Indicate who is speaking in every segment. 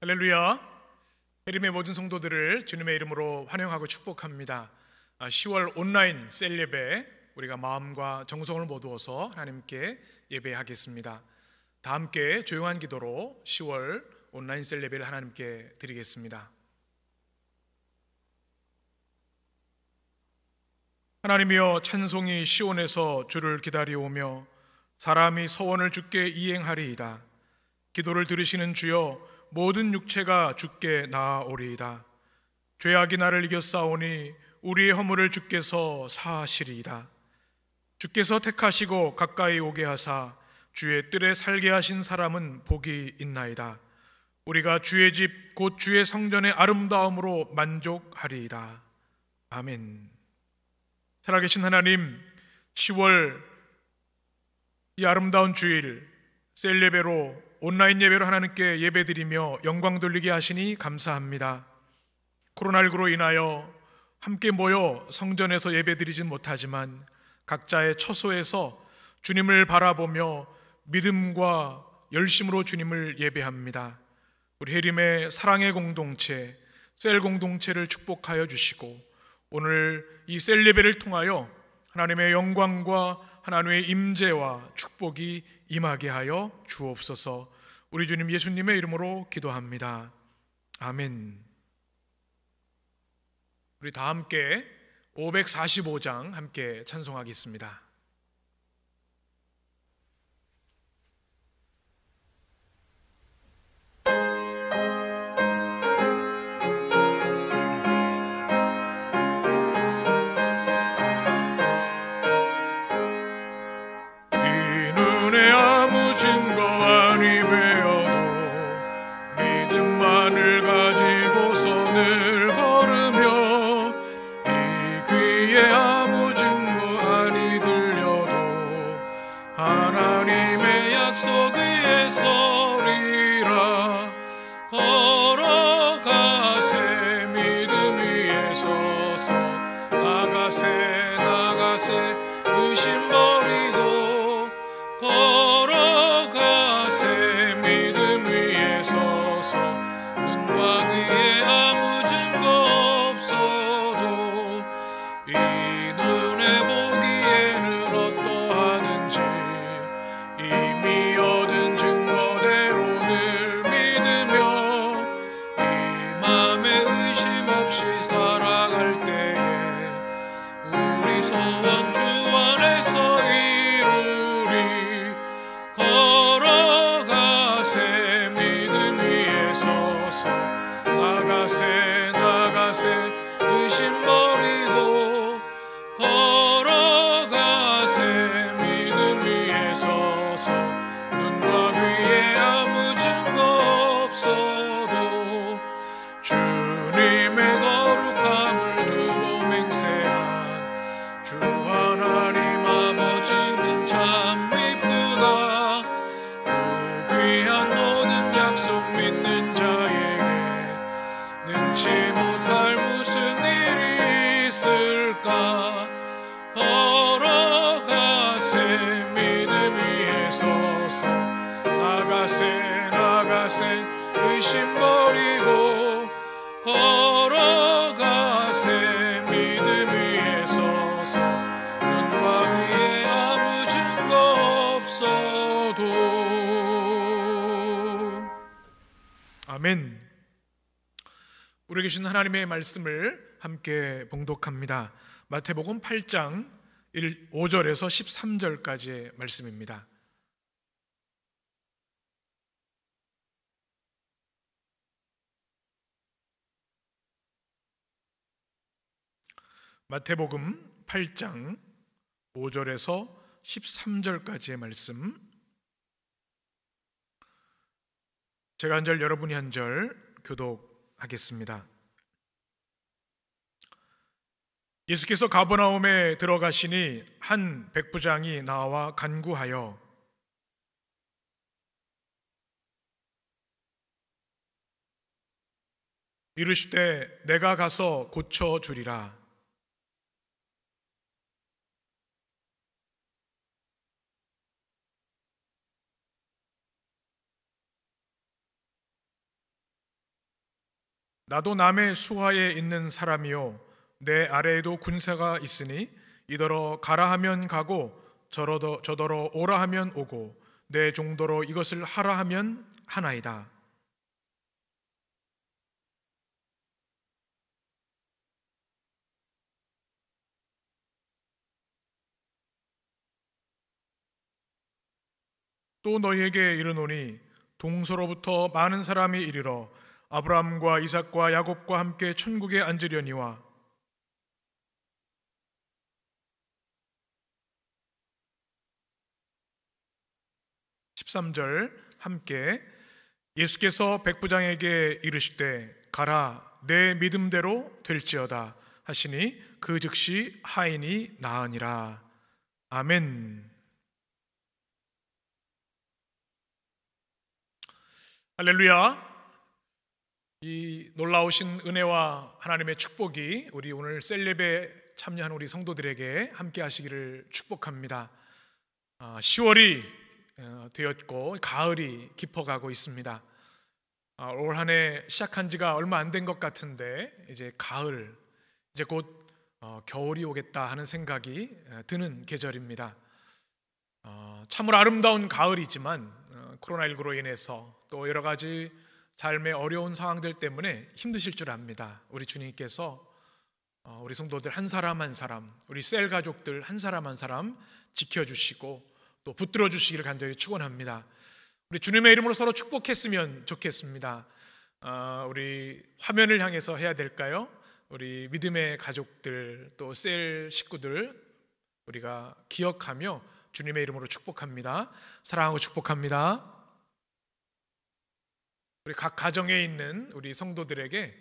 Speaker 1: 할렐루야. 해림의 모든 성도들을 주님의 이름으로 환영하고 축복합니다. 10월 온라인 셀 예배, 우리가 마음과 정성을 모두어서 하나님께 예배하겠습니다. 다 함께 조용한 기도로 10월 온라인 셀 예배를 하나님께 드리겠습니다. 하나님이여, 찬송이 시온에서 주를 기다려오며 사람이 서원을 주께 이행하리이다. 기도를 들으시는 주여, 모든 육체가 주께 나아오리이다. 죄악이 나를 이겼사오니 우리의 허물을 주께서 사하시리이다. 주께서 택하시고 가까이 오게 하사 주의 뜰에 살게 하신 사람은 복이 있나이다. 우리가 주의 집 곧 주의 성전의 아름다움으로 만족하리이다. 아멘. 살아계신 하나님, 10월 이 아름다운 주일 셀 예배로, 온라인 예배로 하나님께 예배드리며 영광 돌리게 하시니 감사합니다. 코로나19로 인하여 함께 모여 성전에서 예배드리진 못하지만 각자의 처소에서 주님을 바라보며 믿음과 열심으로 주님을 예배합니다. 우리 해림의 사랑의 공동체, 셀 공동체를 축복하여 주시고 오늘 이 셀 예배를 통하여 하나님의 영광과 하나님의 임재와 축복이 임하게 하여 주옵소서. 우리 주님 예수님의 이름으로 기도합니다. 아멘. 우리 다 함께 545장 함께 찬송하겠습니다.
Speaker 2: 증거 아니 배어도 믿음만을 가지고서 늘 걸으며 이 귀에 아무 증거 아니 들려도 하나님의 약속 위에 서리라. 걸어가세 믿음 위에 서서 나가세 의심 버리고 걸어가세 믿음 위에 서서 눈과 귀에 아무 증거 없어도 이 눈에 보기에는 어떠하든지 이미 얻은 증거대로 늘 믿으며 이 맘에 의심 없이 살아갈 때에 우리 소원 주 안에서 걸어가세 믿음 위에 서서 나가세 의심 버리고 걸어가세 믿음 위에 서서 눈과 귀에 아무 증거 없어도 주님의 거룩함을 두고 맹세한 주 하나님 아버지는 참 이쁘다. 귀한 모든 약속 믿는 자에게 능치 못할 무슨 일이 있을까. 걸어가세 믿음 위에 서서 나가세 의심 버리고 걸어가세 믿음 위에 서서 눈과 귀에 아무 증거 없어도.
Speaker 1: 아멘. 우리 계신 하나님의 말씀을 함께 봉독합니다. 마태복음 8장 5절에서 13절까지의 말씀입니다. 마태복음 8장 5절에서 13절까지의 말씀, 제가 한 절 여러분이 한 절 교독하겠습니다. 예수께서 가버나움에 들어가시니 한 백부장이 나와 간구하여 이르시되 내가 가서 고쳐주리라. 나도 남의 수하에 있는 사람이요 내 아래에도 군사가 있으니 이더러 가라 하면 가고 저더러 오라 하면 오고 내 종도로 이것을 하라 하면 하나이다. 또 너희에게 이르노니 동서로부터 많은 사람이 이르러 아브라함과 이삭과 야곱과 함께 천국에 앉으려니와 13절 함께 예수께서 백부장에게 이르시되 가라 내 믿음대로 될지어다 하시니 그 즉시 하인이 나으니라. 아멘. 할렐루야. 이 놀라우신 은혜와 하나님의 축복이 우리 오늘 셀레브에 참여한 우리 성도들에게 함께 하시기를 축복합니다. 10월이 되었고 가을이 깊어가고 있습니다. 올 한 해 시작한 지가 얼마 안 된 것 같은데 이제 가을, 이제 곧 겨울이 오겠다 하는 생각이 드는 계절입니다. 참으로 아름다운 가을이지만 코로나19로 인해서 또 여러 가지 삶의 어려운 상황들 때문에 힘드실 줄 압니다. 우리 주님께서 우리 성도들 한 사람 한 사람, 우리 셀 가족들 한 사람 한 사람 지켜주시고 또 붙들어 주시기를 간절히 축원합니다. 우리 주님의 이름으로 서로 축복했으면 좋겠습니다. 우리 화면을 향해서 해야 될까요? 우리 믿음의 가족들 또 셀 식구들 우리가 기억하며 주님의 이름으로 축복합니다. 사랑하고 축복합니다. 우리 각 가정에 있는 우리 성도들에게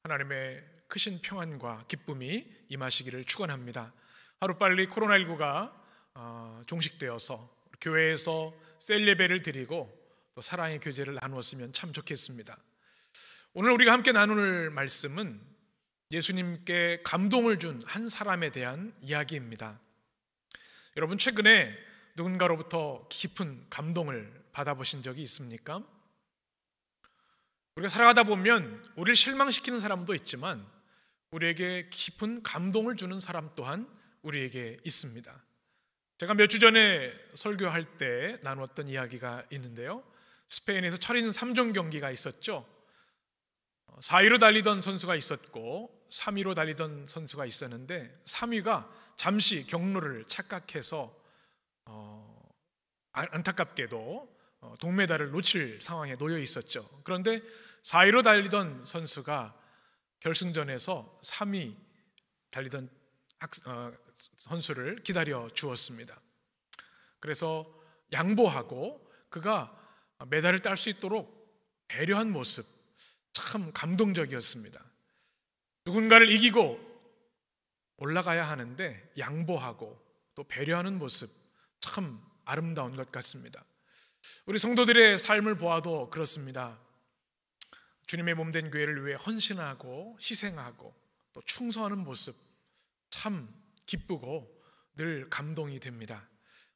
Speaker 1: 하나님의 크신 평안과 기쁨이 임하시기를 축원합니다. 하루빨리 코로나19가 종식되어서 교회에서 셀 예배를 드리고 또 사랑의 교제를 나누었으면 참 좋겠습니다. 오늘 우리가 함께 나눌 말씀은 예수님께 감동을 준 한 사람에 대한 이야기입니다. 여러분 최근에 누군가로부터 깊은 감동을 받아보신 적이 있습니까? 우리가 살아가다 보면 우리를 실망시키는 사람도 있지만 우리에게 깊은 감동을 주는 사람 또한 우리에게 있습니다. 제가 몇 주 전에 설교할 때 나누었던 이야기가 있는데요, 스페인에서 철인 3종 경기가 있었죠. 4위로 달리던 선수가 있었고 3위로 달리던 선수가 있었는데 3위가 잠시 경로를 착각해서 안타깝게도 동메달을 놓칠 상황에 놓여 있었죠. 그런데 4위로 달리던 선수가 결승전에서 3위 달리던 선수를 기다려 주었습니다. 그래서 양보하고 그가 메달을 딸 수 있도록 배려한 모습, 참 감동적이었습니다. 누군가를 이기고 올라가야 하는데 양보하고 또 배려하는 모습, 참 아름다운 것 같습니다. 우리 성도들의 삶을 보아도 그렇습니다. 주님의 몸된 교회를 위해 헌신하고 희생하고 또 충성하는 모습, 참 기쁘고 늘 감동이 됩니다.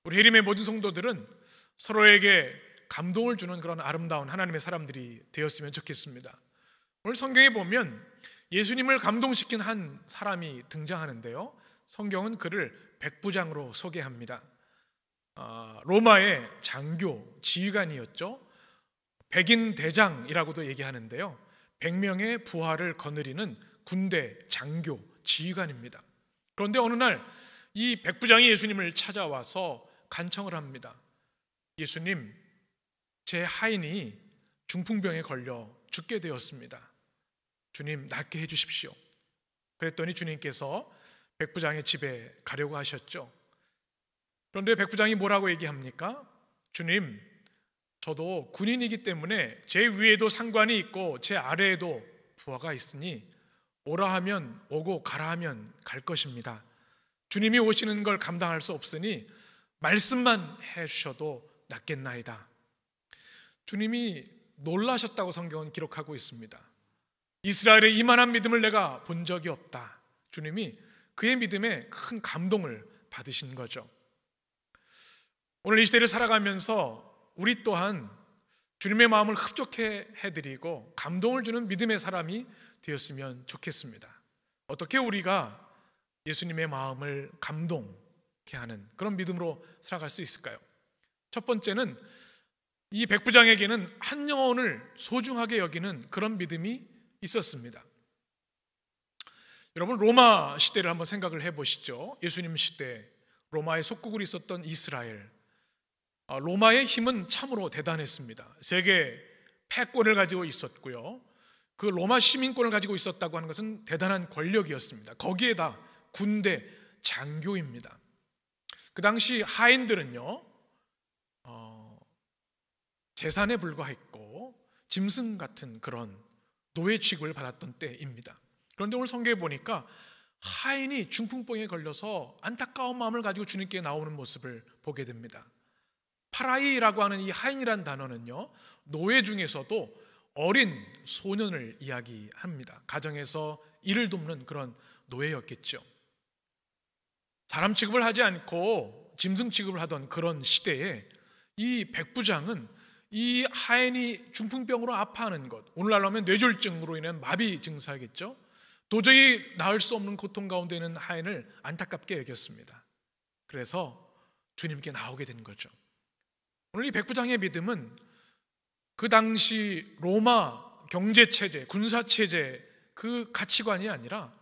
Speaker 1: 우리 해림의 모든 성도들은 서로에게 감동을 주는 그런 아름다운 하나님의 사람들이 되었으면 좋겠습니다. 오늘 성경에 보면 예수님을 감동시킨 한 사람이 등장하는데요, 성경은 그를 백부장으로 소개합니다. 로마의 장교, 지휘관이었죠. 백인 대장이라고도 얘기하는데요, 100명의 부하를 거느리는 군대 장교, 지휘관입니다. 그런데 어느 날 이 백부장이 예수님을 찾아와서 간청을 합니다. 예수님, 제 하인이 중풍병에 걸려 죽게 되었습니다. 주님, 낫게 해주십시오. 그랬더니 주님께서 백부장의 집에 가려고 하셨죠. 그런데 백부장이 뭐라고 얘기합니까? 주님, 저도 군인이기 때문에 제 위에도 상관이 있고 제 아래에도 부하가 있으니 오라 하면 오고 가라 하면 갈 것입니다. 주님이 오시는 걸 감당할 수 없으니 말씀만 해주셔도 낫겠나이다. 주님이 놀라셨다고 성경은 기록하고 있습니다. 이스라엘의 이만한 믿음을 내가 본 적이 없다. 주님이 그의 믿음에 큰 감동을 받으신 거죠. 오늘 이 시대를 살아가면서 우리 또한 주님의 마음을 흡족해 해드리고 감동을 주는 믿음의 사람이 되었으면 좋겠습니다. 어떻게 우리가 예수님의 마음을 감동케 하는 그런 믿음으로 살아갈 수 있을까요? 첫 번째는 이 백부장에게는 한 영혼을 소중하게 여기는 그런 믿음이 있었습니다. 여러분, 로마 시대를 한번 생각을 해보시죠. 예수님 시대 로마의 속국으로 있었던 이스라엘, 로마의 힘은 참으로 대단했습니다. 세계 패권을 가지고 있었고요, 그 로마 시민권을 가지고 있었다고 하는 것은 대단한 권력이었습니다. 거기에다 군대, 장교입니다. 그 당시 하인들은요, 재산에 불과했고 짐승 같은 그런 노예 취급을 받았던 때입니다. 그런데 오늘 성경에 보니까 하인이 중풍병에 걸려서 안타까운 마음을 가지고 주님께 나오는 모습을 보게 됩니다. 파라이라고 하는 이 하인이란 단어는요, 노예 중에서도 어린 소년을 이야기합니다. 가정에서 일을 돕는 그런 노예였겠죠. 사람 취급을 하지 않고 짐승 취급을 하던 그런 시대에 이 백부장은 이 하인이 중풍병으로 아파하는 것, 오늘날로 하면 뇌졸중으로 인한 마비 증사겠죠. 도저히 나을 수 없는 고통 가운데 있는 하인을 안타깝게 여겼습니다. 그래서 주님께 나오게 된 거죠. 오늘 이 백부장의 믿음은 그 당시 로마 경제체제, 군사체제 그 가치관이 아니라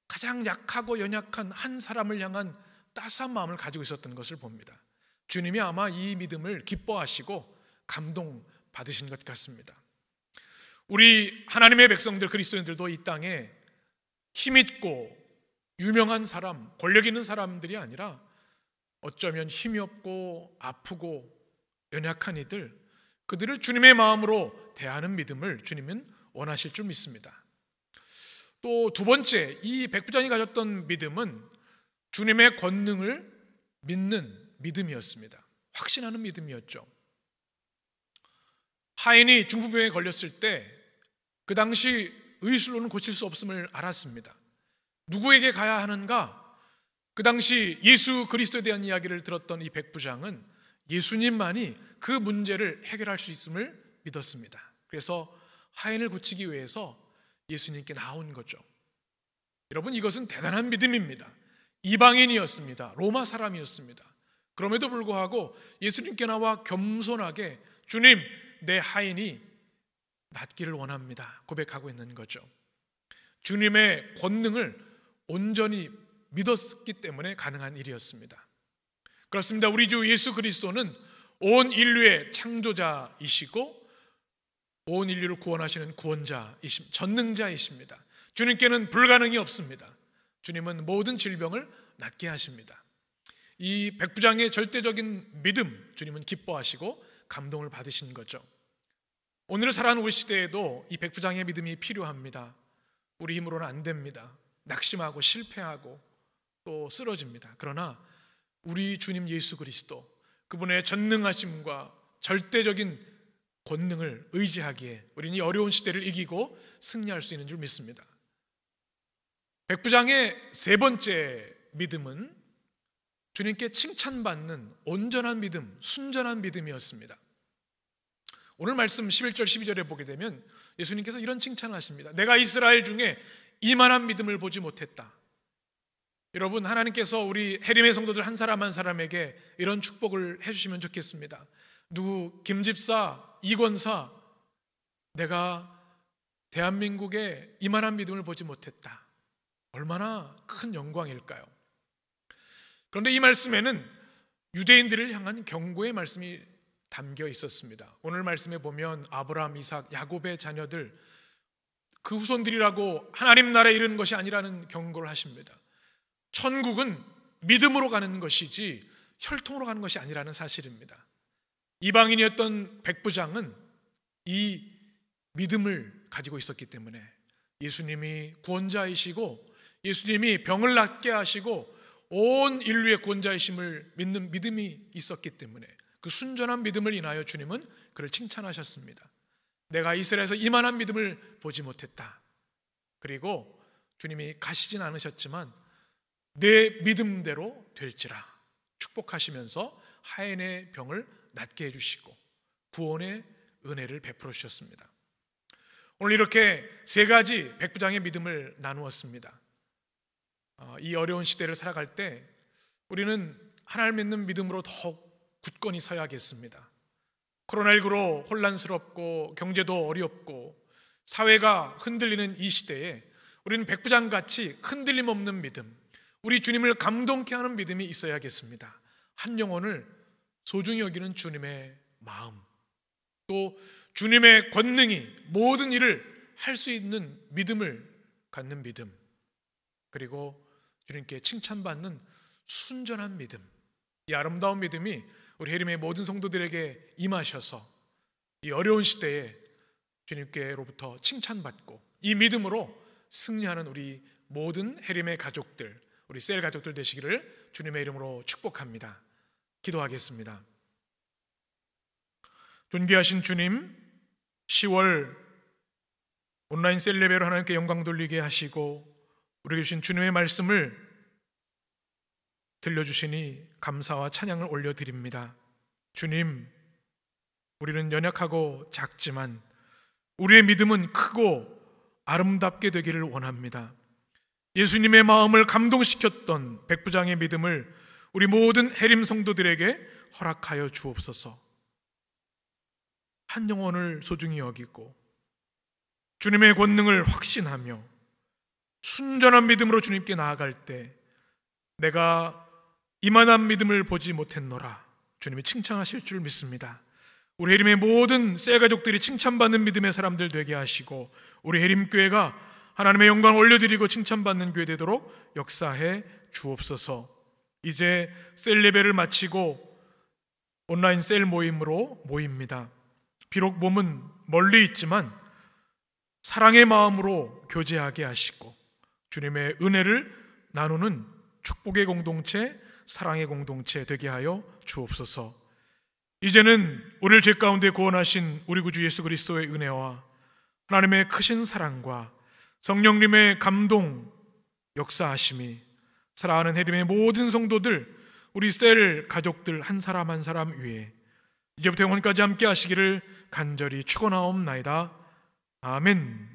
Speaker 1: 가장 약하고 연약한 한 사람을 향한 따스한 마음을 가지고 있었던 것을 봅니다. 주님이 아마 이 믿음을 기뻐하시고 감동받으신 것 같습니다. 우리 하나님의 백성들, 그리스도인들도 이 땅에 힘있고 유명한 사람, 권력 있는 사람들이 아니라 어쩌면 힘이 없고 아프고 연약한 이들, 그들을 주님의 마음으로 대하는 믿음을 주님은 원하실 줄 믿습니다. 또 두 번째, 이 백부장이 가졌던 믿음은 주님의 권능을 믿는 믿음이었습니다. 확신하는 믿음이었죠. 하인이 중풍병에 걸렸을 때 그 당시 의술로는 고칠 수 없음을 알았습니다. 누구에게 가야 하는가? 그 당시 예수 그리스도에 대한 이야기를 들었던 이 백부장은 예수님만이 그 문제를 해결할 수 있음을 믿었습니다. 그래서 하인을 고치기 위해서 예수님께 나온 거죠. 여러분, 이것은 대단한 믿음입니다. 이방인이었습니다. 로마 사람이었습니다. 그럼에도 불구하고 예수님께 나와 겸손하게 주님, 내 하인이 낫기를 원합니다 고백하고 있는 거죠. 주님의 권능을 온전히 믿었기 때문에 가능한 일이었습니다. 그렇습니다. 우리 주 예수 그리스도는 온 인류의 창조자이시고 온 인류를 구원하시는 구원자이십니다. 전능자이십니다. 주님께는 불가능이 없습니다. 주님은 모든 질병을 낫게 하십니다. 이 백부장의 절대적인 믿음, 주님은 기뻐하시고 감동을 받으신 거죠. 오늘을 살아가는 우리 시대에도 이 백부장의 믿음이 필요합니다. 우리 힘으로는 안 됩니다. 낙심하고 실패하고 또 쓰러집니다. 그러나 우리 주님 예수 그리스도, 그분의 전능하심과 절대적인 권능을 의지하기에 우리는 이 어려운 시대를 이기고 승리할 수 있는 줄 믿습니다. 백부장의 세 번째 믿음은 주님께 칭찬받는 온전한 믿음, 순전한 믿음이었습니다. 오늘 말씀 11절 12절에 보게 되면 예수님께서 이런 칭찬을 하십니다. 내가 이스라엘 중에 이만한 믿음을 보지 못했다. 여러분, 하나님께서 우리 해림의 성도들 한 사람 한 사람에게 이런 축복을 해주시면 좋겠습니다. 누구 김집사, 이권사, 내가 대한민국에 이만한 믿음을 보지 못했다. 얼마나 큰 영광일까요? 그런데 이 말씀에는 유대인들을 향한 경고의 말씀이 담겨 있었습니다. 오늘 말씀에 보면 아브라함, 이삭, 야곱의 자녀들, 그 후손들이라고 하나님 나라에 이르는 것이 아니라는 경고를 하십니다. 천국은 믿음으로 가는 것이지 혈통으로 가는 것이 아니라는 사실입니다. 이방인이었던 백부장은 이 믿음을 가지고 있었기 때문에 예수님이 구원자이시고 예수님이 병을 낫게 하시고 온 인류의 구원자이심을 믿는 믿음이 있었기 때문에 그 순전한 믿음을 인하여 주님은 그를 칭찬하셨습니다. 내가 이스라엘에서 이만한 믿음을 보지 못했다. 그리고 주님이 가시진 않으셨지만 내 믿음대로 될지라 축복하시면서 하인의 병을 낫게 해주시고 구원의 은혜를 베풀어 주셨습니다. 오늘 이렇게 세 가지 백부장의 믿음을 나누었습니다. 이 어려운 시대를 살아갈 때 우리는 하나님을 믿는 믿음으로 더욱 굳건히 서야겠습니다. 코로나19로 혼란스럽고 경제도 어렵고 사회가 흔들리는 이 시대에 우리는 백부장같이 흔들림 없는 믿음, 우리 주님을 감동케 하는 믿음이 있어야겠습니다. 한 영혼을 소중히 여기는 주님의 마음, 또 주님의 권능이 모든 일을 할 수 있는 믿음을 갖는 믿음, 그리고 주님께 칭찬받는 순전한 믿음, 이 아름다운 믿음이 우리 해림의 모든 성도들에게 임하셔서 이 어려운 시대에 주님께로부터 칭찬받고 이 믿음으로 승리하는 우리 모든 해림의 가족들, 우리 셀 가족들 되시기를 주님의 이름으로 축복합니다. 기도하겠습니다. 존귀하신 주님, 10월 온라인 셀 예배로 하나님께 영광 돌리게 하시고 우리에게 주신 주님의 말씀을 들려주시니 감사와 찬양을 올려드립니다. 주님, 우리는 연약하고 작지만 우리의 믿음은 크고 아름답게 되기를 원합니다. 예수님의 마음을 감동시켰던 백부장의 믿음을 우리 모든 해림 성도들에게 허락하여 주옵소서. 한 영혼을 소중히 여기고 주님의 권능을 확신하며 순전한 믿음으로 주님께 나아갈 때 내가 이만한 믿음을 보지 못했노라 주님이 칭찬하실 줄 믿습니다. 우리 해림의 모든 셀 가족들이 칭찬받는 믿음의 사람들 되게 하시고 우리 해림교회가 하나님의 영광을 올려드리고 칭찬받는 교회 되도록 역사해 주옵소서. 이제 셀 예배를 마치고 온라인 셀 모임으로 모입니다. 비록 몸은 멀리 있지만 사랑의 마음으로 교제하게 하시고 주님의 은혜를 나누는 축복의 공동체, 사랑의 공동체 되게 하여 주옵소서. 이제는 우리를 죄 가운데 구원하신 우리 구주 예수 그리스도의 은혜와 하나님의 크신 사랑과 성령님의 감동 역사하심이 사랑하는 해림의 모든 성도들, 우리 셀 가족들 한 사람 한 사람 위에 이제부터 영원까지 함께 하시기를 간절히 축원하옵나이다. 아멘.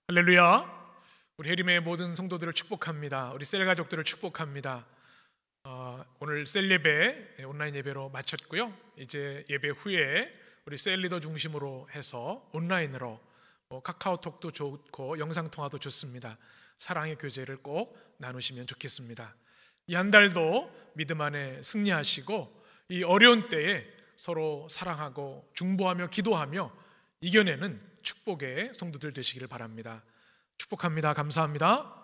Speaker 1: 할렐루야. 우리 해림의 모든 성도들을 축복합니다. 우리 셀 가족들을 축복합니다. 오늘 셀 예배 온라인 예배로 마쳤고요. 이제 예배 후에 우리 셀 리더 중심으로 해서 온라인으로 카카오톡도 좋고 영상통화도 좋습니다. 사랑의 교제를 꼭 나누시면 좋겠습니다. 이 한 달도 믿음 안에 승리하시고 이 어려운 때에 서로 사랑하고 중보하며 기도하며 이겨내는 축복의 성도들 되시기를 바랍니다. 축복합니다. 감사합니다.